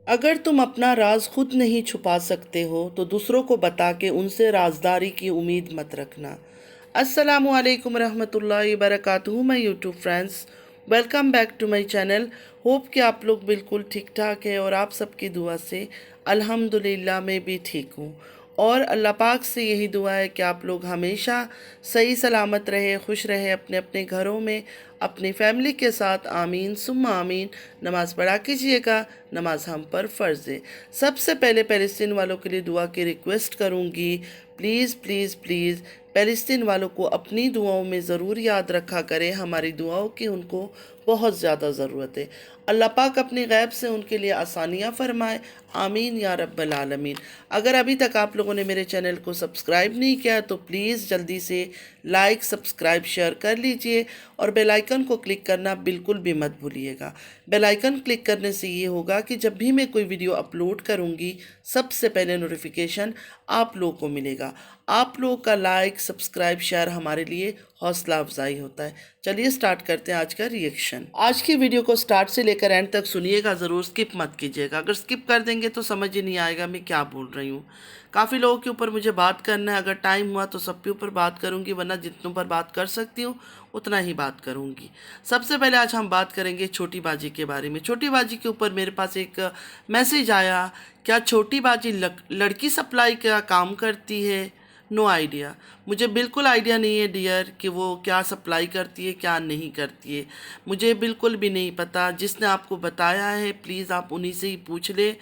अगर तुम अपना राज खुद नहीं छुपा सकते हो तो दूसरों को बता के उनसे राजदारी की उम्मीद मत रखना। अस्सलामु अलैकुम रहमतुल्लाहि बरकातुहू my YouTube friends, welcome back to my channel. Hope कि आप लोग बिल्कुल ठीक ठाक है और आप सबकी दुआ से अल्हम्दुलिल्लाह मैं भी ठीक हूँ। और अल्लाह पाक से यही दुआ है कि आप लोग हमेशा सही सलामत रहे, खुश रहे अपने अपने घरों में, अपनी फैमिली के साथ। आमीन सुम्मा आमीन। नमाज़ पढ़ा कीजिएगा, नमाज हम पर फ़र्ज़ है। सबसे पहले फ़लस्तीन वालों के लिए दुआ की रिक्वेस्ट करूँगी, प्लीज़ प्लीज़ प्लीज़ फ़लस्तीन वालों को अपनी दुआओं में ज़रूर याद रखा करें। हमारी दुआओं की उनको बहुत ज़्यादा ज़रूरत है। अल्लाह पाक अपने गैब से उनके लिए आसानियाँ फ़रमाए। आमीन या रब्बल आलमीन। अगर अभी तक आप लोगों ने मेरे चैनल को सब्सक्राइब नहीं किया तो प्लीज़ जल्दी से लाइक, सब्सक्राइब, शेयर कर लीजिए और बेल आइकन को क्लिक करना बिल्कुल भी मत भूलिएगा। बेल आइकन क्लिक करने से ये होगा कि जब भी मैं कोई वीडियो अपलोड करूँगी सबसे पहले नोटिफिकेशन आप लोगों को मिलेगा। आप लोगों का लाइक, सब्सक्राइब, शेयर हमारे लिए हौसला अफजाई होता है। चलिए स्टार्ट करते हैं आज का रिएक्शन। आज की वीडियो को स्टार्ट से लेकर एंड तक सुनिएगा ज़रूर, स्किप मत कीजिएगा। अगर स्किप कर देंगे तो समझ ही नहीं आएगा मैं क्या बोल रही हूँ। काफ़ी लोगों के ऊपर मुझे बात करना है, अगर टाइम हुआ तो सबके ऊपर बात करूँगी, वरना जितनों पर बात कर सकती हूँ उतना ही बात करूँगी। सबसे पहले आज हम बात करेंगे छोटी बाजी के बारे में। छोटी बाजी के ऊपर मेरे पास एक मैसेज आया, क्या छोटी बाजी लड़की सप्लाई का काम करती है? No idea. मुझे बिल्कुल आइडिया नहीं है डियर कि वो क्या सप्लाई करती है क्या नहीं करती है, मुझे बिल्कुल भी नहीं पता। जिसने आपको बताया है प्लीज़ आप उन्हीं से ही पूछ ले।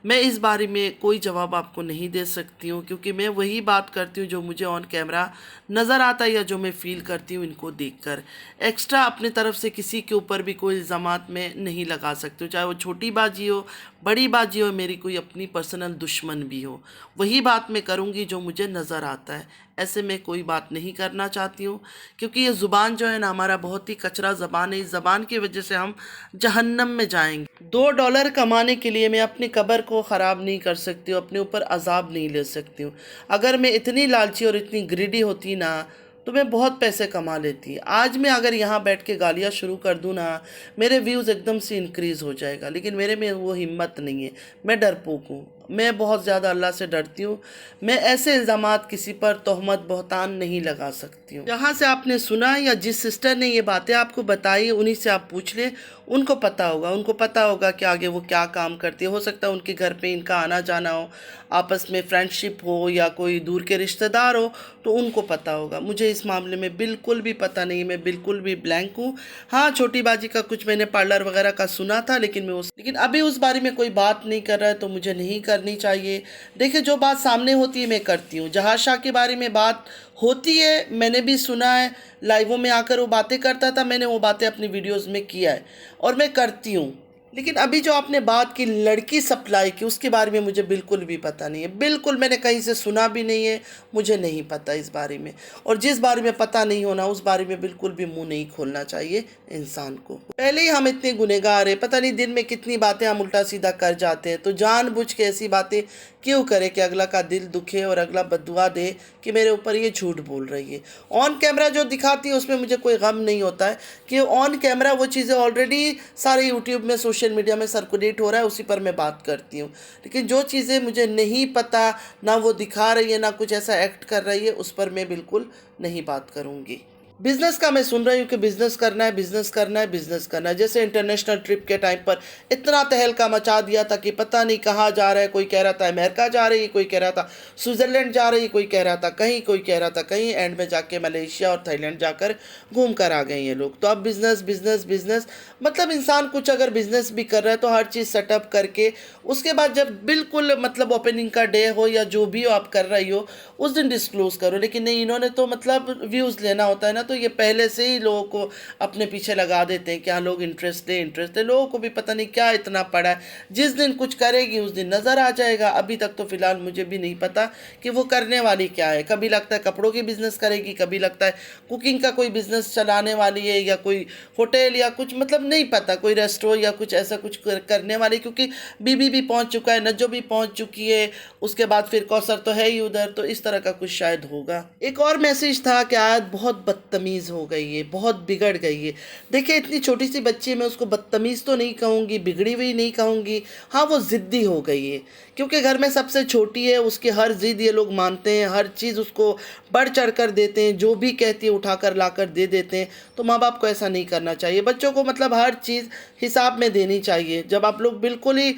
मैं इस बारे में कोई जवाब आपको नहीं दे सकती हूँ, क्योंकि मैं वही बात करती हूँ जो मुझे ऑन कैमरा नज़र आता है या जो मैं फ़ील करती हूँ इनको देखकर। एक्स्ट्रा अपने तरफ से किसी के ऊपर भी कोई इल्ज़ामात में नहीं लगा सकती हूँ, चाहे वो छोटी बाजी हो, बड़ी बाजी हो, मेरी कोई अपनी पर्सनल दुश्मन भी हो। वही बात मैं करूँगी जो मुझे नज़र आता है, ऐसे मैं कोई बात नहीं करना चाहती हूँ। क्योंकि ये ज़ुबान जो है ना हमारा बहुत ही कचरा ज़बान है, इस ज़बान की वजह से हम जहन्नम में जाएंगे। $2 कमाने के लिए मैं अपनी कब्र को ख़राब नहीं कर सकती हूँ, अपने ऊपर अजाब नहीं ले सकती हूँ। अगर मैं इतनी लालची और इतनी ग्रीडी होती ना तो मैं बहुत पैसे कमा लेती। आज मैं अगर यहाँ बैठ के गालियाँ शुरू कर दूँ ना, मेरे व्यूज़ एकदम से इंक्रीज़ हो जाएगा, लेकिन मेरे में वो हिम्मत नहीं है। मैं डरपोक हूँ, मैं बहुत ज़्यादा अल्लाह से डरती हूँ। मैं ऐसे इल्ज़ामात किसी पर तोहमत बहतान नहीं लगा सकती हूँ। जहाँ से आपने सुना या जिस सिस्टर ने ये बातें आपको बताई उन्हीं से आप पूछ लें, उनको पता होगा। उनको पता होगा कि आगे वो क्या काम करती है। हो सकता है उनके घर पे इनका आना जाना हो, आपस में फ्रेंडशिप हो या कोई दूर के रिश्तेदार हो, तो उनको पता होगा। मुझे इस मामले में बिल्कुल भी पता नहीं, मैं बिल्कुल भी ब्लैंक हूँ। हाँ, छोटी बाजी का कुछ मैंने पार्लर वगैरह का सुना था, लेकिन अभी उस बारे में कोई बात नहीं कर रहा है तो मुझे नहीं करनी चाहिए। देखिए, जो बात सामने होती है मैं करती हूँ। जहाज शाह के बारे में बात होती है, मैंने भी सुना है, लाइवों में आकर वो बातें करता था, मैंने वो बातें अपनी वीडियोज़ में किया है और मैं करती हूँ। लेकिन अभी जो आपने बात की लड़की सप्लाई की, उसके बारे में मुझे बिल्कुल भी पता नहीं है। बिल्कुल मैंने कहीं से सुना भी नहीं है, मुझे नहीं पता इस बारे में। और जिस बारे में पता नहीं होना उस बारे में बिल्कुल भी मुंह नहीं खोलना चाहिए इंसान को। पहले ही हम इतने गुनहगार हैं, पता नहीं दिन में कितनी बातें हम उल्टा सीधा कर जाते हैं, तो जानबूझ के ऐसी बातें क्यों करे कि अगला का दिल दुखे और अगला बद्दुआ दे कि मेरे ऊपर ये झूठ बोल रही है। ऑन कैमरा जो दिखाती है उसमें मुझे कोई गम नहीं होता है कि ऑन कैमरा वो चीज़ें ऑलरेडी सारे यूट्यूब में, सोशल मीडिया में सर्कुलेट हो रहा है, उसी पर मैं बात करती हूँ। लेकिन जो चीज़ें मुझे नहीं पता, ना वो दिखा रही है, ना कुछ ऐसा एक्ट कर रही है, उस पर मैं बिल्कुल नहीं बात करूँगी। बिज़नेस का मैं सुन रही हूँ कि बिज़नेस करना है, बिज़नेस करना है, बिज़नेस करना है। जैसे इंटरनेशनल ट्रिप के टाइम पर इतना तहलका मचा दिया था कि पता नहीं कहाँ जा रहा है। कोई कह रहा था अमेरिका जा रही है, कोई कह रहा था स्विट्ज़रलैंड जा रही है, कोई कह रहा था कहीं, कोई कह रहा था कहीं, एंड में जाके मलेशिया और थाईलैंड जाकर घूम कर आ गए ये लोग। तो अब बिज़नेस बिज़नेस बिज़नेस, मतलब इंसान कुछ अगर बिज़नेस भी कर रहा है तो हर चीज़ सेटअप करके उसके बाद जब बिल्कुल मतलब ओपनिंग का डे हो या जो भी हो आप कर रही हो उस दिन डिस्क्लोज करो। लेकिन नहीं, इन्होंने तो मतलब व्यूज़ लेना होता है ना, तो ये पहले से ही लोगों को अपने पीछे लगा देते हैं। क्या लोग इंटरेस्ट है, लोगों को भी पता नहीं क्या इतना पड़ा है। जिस दिन कुछ करेगी उस दिन नज़र आ जाएगा। अभी तक तो फ़िलहाल मुझे भी नहीं पता कि वो करने वाली क्या है। कभी लगता है कपड़ों की बिज़नेस करेगी, कभी लगता है कुकिंग का कोई बिज़नेस चलाने वाली है, या कोई होटल या कुछ, मतलब नहीं पता कोई रेस्टोरेंट या कुछ ऐसा कुछ करने वाले, क्योंकि बीबी भी पहुंच चुका है, नज्जो भी पहुंच चुकी है, उसके बाद फिर कौसर तो है ही उधर, तो इस तरह का कुछ शायद होगा। एक और मैसेज था कि आयत बहुत बदतमीज़ हो गई है, बहुत बिगड़ गई है। देखिए इतनी छोटी सी बच्ची है, मैं उसको बदतमीज़ तो नहीं कहूँगी, बिगड़ी हुई नहीं कहूँगी, हाँ वो ज़िद्दी हो गई है, क्योंकि घर में सबसे छोटी है, उसकी हर ज़िद ये लोग मानते हैं, हर चीज़ उसको बढ़ चढ़ कर देते हैं, जो भी कहती है उठा कर ला कर दे देते हैं। तो माँ बाप को ऐसा नहीं करना चाहिए, बच्चों को मतलब हर चीज़ हिसाब में देनी चाहिए। जब आप लोग बिल्कुल ही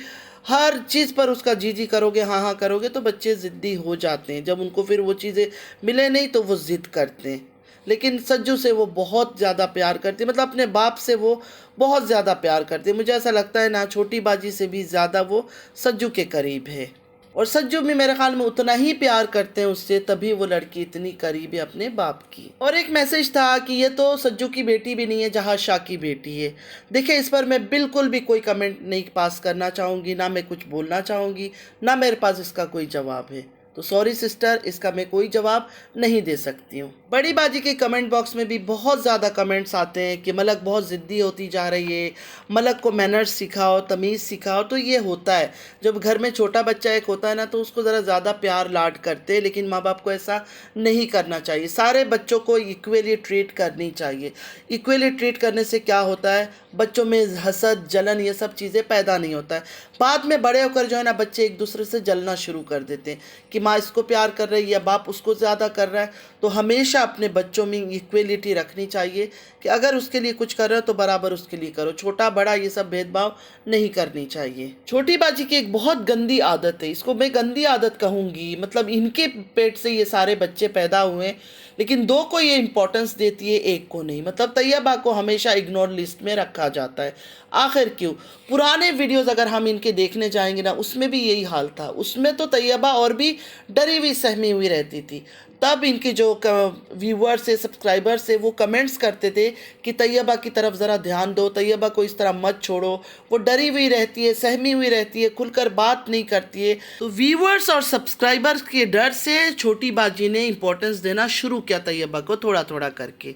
हर चीज़ पर उसका जी जी करोगे, हाँ हाँ करोगे, तो बच्चे ज़िद्दी हो जाते हैं। जब उनको फिर वो चीज़ें मिले नहीं तो वो ज़िद करते हैं। लेकिन सज्जू से वो बहुत ज़्यादा प्यार करती है, मतलब अपने बाप से वो बहुत ज़्यादा प्यार करती है। मुझे ऐसा लगता है ना, छोटी बाजी से भी ज़्यादा वो सज्जू के करीब है, और सज्जू भी मेरे ख्याल में उतना ही प्यार करते हैं उससे, तभी वो लड़की इतनी करीब है अपने बाप की। और एक मैसेज था कि ये तो सज्जू की बेटी भी नहीं है, जहाँ शाह की बेटी है। देखिए इस पर मैं बिल्कुल भी कोई कमेंट नहीं पास करना चाहूँगी, ना मैं कुछ बोलना चाहूँगी, ना मेरे पास इसका कोई जवाब है। तो सॉरी सिस्टर, इसका मैं कोई जवाब नहीं दे सकती हूँ। बड़ी बाजी के कमेंट बॉक्स में भी बहुत ज़्यादा कमेंट्स आते हैं कि मलक बहुत ज़िद्दी होती जा रही है, मलक को मैनर्स सिखाओ, तमीज़ सिखाओ। तो ये होता है, जब घर में छोटा बच्चा एक होता है ना, तो उसको ज़रा ज़्यादा प्यार लाड करते हैं, लेकिन माँ बाप को ऐसा नहीं करना चाहिए। सारे बच्चों को इक्वली ट्रीट करनी चाहिए। इक्वली ट्रीट करने से क्या होता है, बच्चों में हसद, जलन, ये सब चीज़ें पैदा नहीं होता है। बाद में बड़े होकर जो है ना, बच्चे एक दूसरे से जलना शुरू कर देते हैं कि माँ इसको प्यार कर रही है या बाप उसको ज़्यादा कर रहा है। तो हमेशा अपने बच्चों में इक्वलिटी रखनी चाहिए कि अगर उसके लिए कुछ कर रहे हो तो बराबर उसके लिए करो, छोटा बड़ा ये सब भेदभाव नहीं करनी चाहिए। छोटी बाजी की एक बहुत गंदी आदत है, इसको मैं गंदी आदत कहूँगी, मतलब इनके पेट से ये सारे बच्चे पैदा हुए हैं, लेकिन दो को ये इम्पोर्टेंस देती है, एक को नहीं। मतलब तैयबा को हमेशा इग्नोर लिस्ट में रखा जाता है। आखिर क्यों? पुराने वीडियोस अगर हम इनके देखने जाएंगे ना, उसमें भी यही हाल था। उसमें तो तैयबा और भी डरी हुई सहमी हुई रहती थी। तब इनके जो व्यूअर्स है, सब्सक्राइबर्स है, वो कमेंट्स करते थे कि तैयबा की तरफ ज़रा ध्यान दो, तैयबा को इस तरह मत छोड़ो, वो डरी हुई रहती है, सहमी हुई रहती है, खुलकर बात नहीं करती है। तो व्यूअर्स और सब्सक्राइबर्स के डर से छोटी बाजी ने इंपॉर्टेंस देना शुरू किया तैयबा को, थोड़ा थोड़ा करके।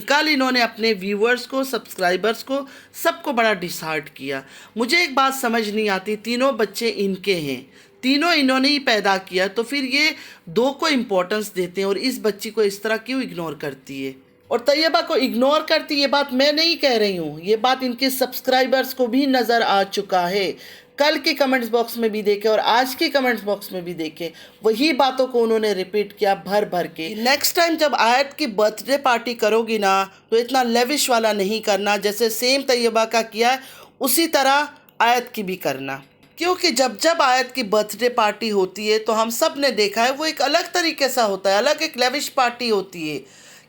कल इन्होंने अपने व्यूअर्स को, सब्सक्राइबर्स को, सबको बड़ा डिसहार्ट किया। मुझे एक बात समझ नहीं आती, तीनों बच्चे इनके हैं, तीनों इन्होंने ही पैदा किया, तो फिर ये दो को इम्पोर्टेंस देते हैं और इस बच्ची को इस तरह क्यों इग्नोर करती है? और तैयबा को इग्नोर करती, ये बात मैं नहीं कह रही हूँ, ये बात इनके सब्सक्राइबर्स को भी नज़र आ चुका है। कल के कमेंट्स बॉक्स में भी देखे और आज के कमेंट्स बॉक्स में भी देखे, वही बातों को उन्होंने रिपीट किया भर भर के। नेक्स्ट टाइम जब आयत की बर्थडे पार्टी करोगी ना, तो इतना लेविश वाला नहीं करना, जैसे सेम तैयबा का किया है उसी तरह आयत की भी करना। क्योंकि जब जब आयत की बर्थडे पार्टी होती है तो हम सब ने देखा है वो एक अलग तरीके से होता है, अलग एक लेविश पार्टी होती है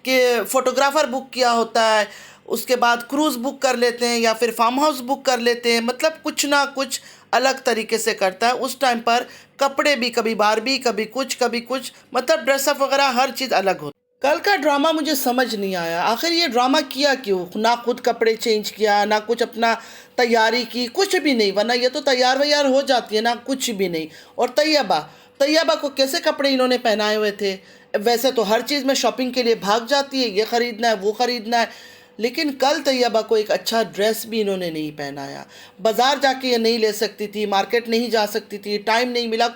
कि फ़ोटोग्राफ़र बुक किया होता है, उसके बाद क्रूज़ बुक कर लेते हैं या फिर फार्म हाउस बुक कर लेते हैं, मतलब कुछ ना कुछ अलग तरीके से करता है। उस टाइम पर कपड़े भी कभी बारबी, कभी कुछ, मतलब ड्रेसअप वगैरह हर चीज़ अलग होती है। कल का ड्रामा मुझे समझ नहीं आया, आखिर ये ड्रामा किया क्यों? ना खुद कपड़े चेंज किया, ना कुछ अपना तैयारी की, कुछ भी नहीं, वरना ये तो तैयार वैयार हो जाती है ना, कुछ भी नहीं। और तैयबा को कैसे कपड़े इन्होंने पहनाए हुए थे? वैसे तो हर चीज़ में शॉपिंग के लिए भाग जाती है, ये ख़रीदना है, वो ख़रीदना है, लेकिन कल तैयबा को एक अच्छा ड्रेस भी इन्होंने नहीं पहनाया। बाज़ार जाके ये नहीं ले सकती थी, मार्केट नहीं जा सकती थी, टाइम नहीं मिला,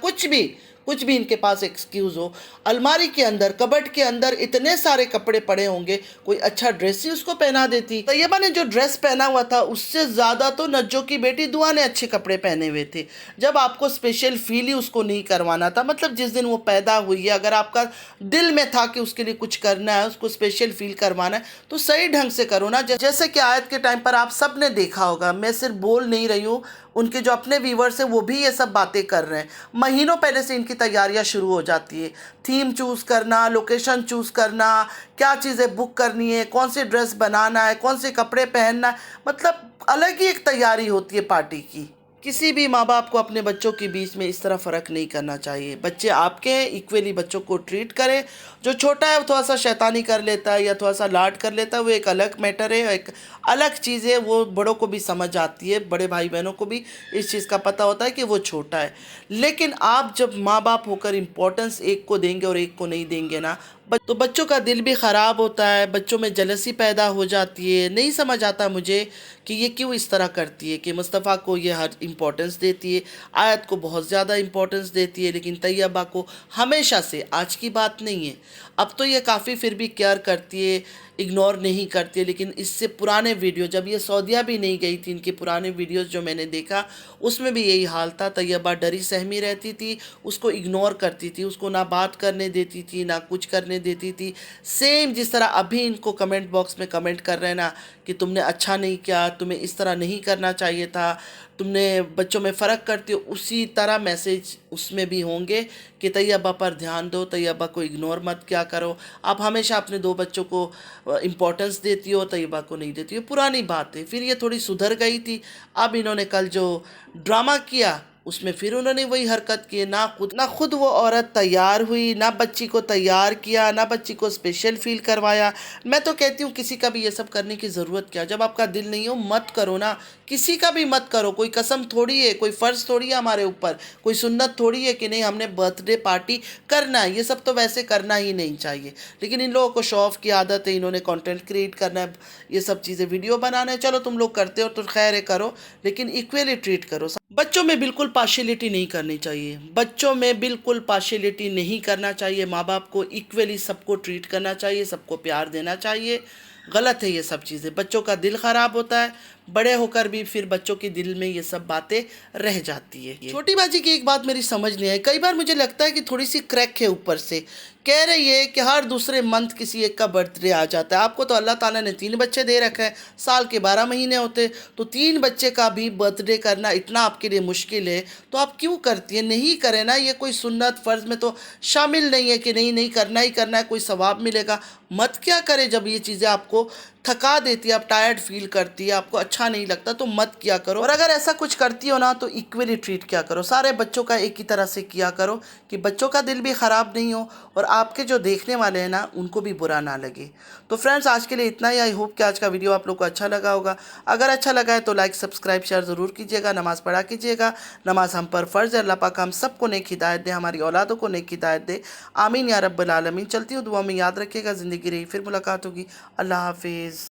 कुछ भी इनके पास एक्सक्यूज़ हो। अलमारी के अंदर, कबर्ड के अंदर इतने सारे कपड़े पड़े होंगे, कोई अच्छा ड्रेस ही उसको पहना देती। तैयबा ने जो ड्रेस पहना हुआ था उससे ज़्यादा तो नज्जो की बेटी दुआ ने अच्छे कपड़े पहने हुए थे। जब आपको स्पेशल फील ही उसको नहीं करवाना था, मतलब जिस दिन वो पैदा हुई है, अगर आपका दिल में था कि उसके लिए कुछ करना है, उसको स्पेशल फील करवाना है, तो सही ढंग से करो ना। जैसे कि आयत के टाइम पर आप सब ने देखा होगा, मैं सिर्फ बोल नहीं रही हूँ, उनके जो अपने व्यूवर्स हैं वो भी ये सब बातें कर रहे हैं। महीनों पहले से इनकी तैयारियां शुरू हो जाती है, थीम चूज़ करना, लोकेशन चूज़ करना, क्या चीज़ें बुक करनी है, कौन सी ड्रेस बनाना है, कौन से कपड़े पहनना है, मतलब अलग ही एक तैयारी होती है पार्टी की। किसी भी माँ बाप को अपने बच्चों के बीच में इस तरह फ़र्क नहीं करना चाहिए। बच्चे आपके हैं, इक्वली बच्चों को ट्रीट करें। जो छोटा है वो थोड़ा सा शैतानी कर लेता है या थोड़ा सा लाड कर लेता है, वो एक अलग मैटर है, एक अलग चीज़ है, वो बड़ों को भी समझ आती है, बड़े भाई बहनों को भी इस चीज़ का पता होता है कि वो छोटा है। लेकिन आप जब माँ बाप होकर इम्पोर्टेंस एक को देंगे और एक को नहीं देंगे ना, तो बच्चों का दिल भी ख़राब होता है, बच्चों में जलसी पैदा हो जाती है। नहीं समझ आता मुझे कि ये क्यों इस तरह करती है कि मुस्तफ़ा को ये हर इम्पोर्टेंस देती है, आयत को बहुत ज़्यादा इम्पोर्टेंस देती है, लेकिन तैयबा को हमेशा से, आज की बात नहीं है। अब तो ये काफ़ी फिर भी केयर करती है, इग्नोर नहीं करती है, लेकिन इससे पुराने वीडियो, जब ये सऊदीया भी नहीं गई थी, इनके पुराने वीडियोस जो मैंने देखा उसमें भी यही हाल था। तैयबा डरी सहमी रहती थी, उसको इग्नोर करती थी, उसको ना बात करने देती थी, ना कुछ करने देती थी। सेम जिस तरह अभी इनको कमेंट बॉक्स में कमेंट कर रहे हैं ना कि तुमने अच्छा नहीं किया, तुम्हें इस तरह नहीं करना चाहिए था, तुमने बच्चों में फ़र्क करते हो, उसी तरह मैसेज उसमें भी होंगे कि तैयबा पर ध्यान दो, तैयबा को इग्नोर मत क्या करो। आप हमेशा अपने दो बच्चों को इम्पोर्टेंस देती हो, तैयबा को नहीं देती हो, पुरानी बात है। फिर ये थोड़ी सुधर गई थी, अब इन्होंने कल जो ड्रामा किया उसमें फिर उन्होंने वही हरकत की। ना खुद वो औरत तैयार हुई, ना बच्ची को तैयार किया, ना बच्ची को स्पेशल फील करवाया। मैं तो कहती हूँ किसी का भी ये सब करने की ज़रूरत क्या, जब आपका दिल नहीं हो मत करो ना, किसी का भी मत करो। कोई कसम थोड़ी है, कोई फ़र्ज़ थोड़ी है हमारे ऊपर, कोई सुन्नत थोड़ी है कि नहीं हमने बर्थडे पार्टी करना है। ये सब तो वैसे करना ही नहीं चाहिए, लेकिन इन लोगों को शो ऑफ की आदत है, इन्होंने कंटेंट क्रिएट करना है, ये सब चीज़ें वीडियो बनाना है। चलो तुम लोग करते हो तो खैर है, करो, लेकिन इक्वली ट्रीट करो। बच्चों में बिल्कुल पार्शियलिटी नहीं करनी चाहिए, बच्चों में बिल्कुल पार्शियलिटी नहीं करना चाहिए। माँ बाप को इक्वली सबको ट्रीट करना चाहिए, सबको प्यार देना चाहिए। गलत है ये सब चीज़ें, बच्चों का दिल ख़राब होता है, बड़े होकर भी फिर बच्चों के दिल में ये सब बातें रह जाती है। छोटी बाजी की एक बात मेरी समझ नहीं आई, कई बार मुझे लगता है कि थोड़ी सी क्रैक है ऊपर से। कह रही है कि हर दूसरे मंथ किसी एक का बर्थडे आ जाता है। आपको तो अल्लाह ताला ने 3 बच्चे दे रखे हैं, साल के 12 महीने होते, तो 3 बच्चे का भी बर्थडे करना इतना आपके लिए मुश्किल है तो आप क्यों करती है? नहीं करें ना, ये कोई सुन्नत फ़र्ज़ में तो शामिल नहीं है कि नहीं नहीं करना ही करना है, कोई सवाब मिलेगा। मत क्या करें, जब ये चीज़ें आपको थका देती है, आप टायर्ड फील करती है, आपको अच्छा नहीं लगता तो मत किया करो। और अगर ऐसा कुछ करती हो ना तो इक्वली ट्रीट किया करो, सारे बच्चों का एक ही तरह से किया करो कि बच्चों का दिल भी ख़राब नहीं हो और आपके जो देखने वाले हैं ना उनको भी बुरा ना लगे। तो फ्रेंड्स आज के लिए इतना ही। आई होप कि आज का वीडियो आप लोग को अच्छा लगा होगा। अगर अच्छा लगा है तो लाइक सब्सक्राइब शेयर ज़रूर कीजिएगा, नमाज़ पढ़ा कीजिएगा। नमाज हम पर फ़र्ज़ है, अल्लाह पाक हम सबको नेक हिदायत दे, हमारी औलादों को नेक हिदायत दे, आमीन या रब्बल आलमीन। चलती हूँ दुआ में, याद रखिएगा, ज़िंदगी रही फिर मुलाकात होगी। अल्लाह हाफिज़।